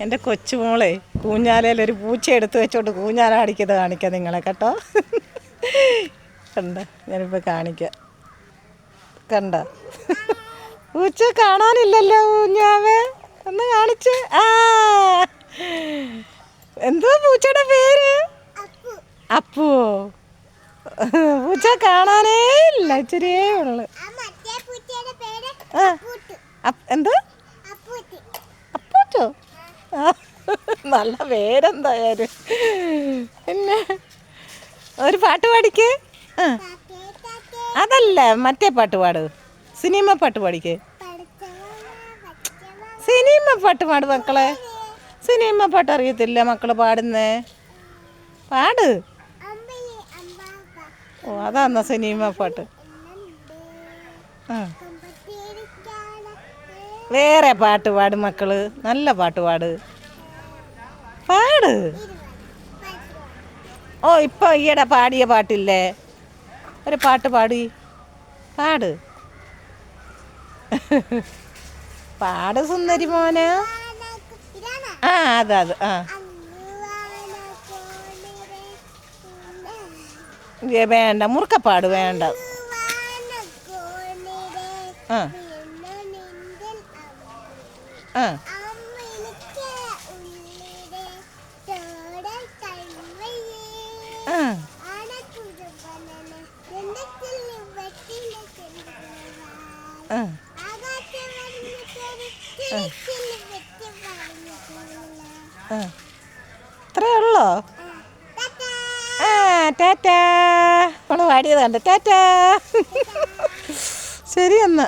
എൻ്റെ കൊച്ചുമോളെ കൂഞ്ഞാലയിൽ ഒരു പൂച്ച എടുത്ത് വെച്ചോണ്ട് കൂഞ്ഞാല അടിക്കുന്നത് കാണിക്കാം നിങ്ങളെ കേട്ടോ. കണ്ട ഞാനിപ്പോൾ കാണിക്കാം. കണ്ട പൂച്ച കാണാനില്ലല്ലോ കുഞ്ഞാവേ, ഒന്ന് കാണിച്ച്. ആ എന്തോ പൂച്ചയുടെ പേര്? അപ്പു. പൂച്ച കാണാനേ ഇല്ല, ഇച്ചിരിയേ ഉള്ളു. എന്തോ അപ്പൂച്ചോ? നല്ല പേരെന്തായാലും. പിന്നെ ഒരു പാട്ട് പാടിക്ക്. അതല്ല മറ്റേ പാട്ട് പാട്, സിനിമ പാട്ട് പാടിക്ക്. സിനിമ പാട്ട് പാട് മക്കളെ. സിനിമ പാട്ട് അറിയത്തില്ല മക്കള് പാടുന്നേ, പാട്. ഓ അതാന്നാ സിനിമ പാട്ട്. വേറെ പാട്ട് പാട് മക്കള്, നല്ല പാട്ട് പാട്, പാട്. ഓ ഇപ്പൊ ഈയിടെ പാടിയ പാട്ടില്ലേ, ഒരു പാട്ട് പാടി, പാട്. പാട് സുന്ദരി മോന്. ആ അത് ആ വേണ്ട, മുറുക്കപ്പാട് വേണ്ട. ആ ആ ഇത്രേ ഉള്ളോ? ആ ടാറ്റാ. നമ്മൾ പാടിയത് കണ്ട. ടാറ്റാ. ശരി എന്നാ.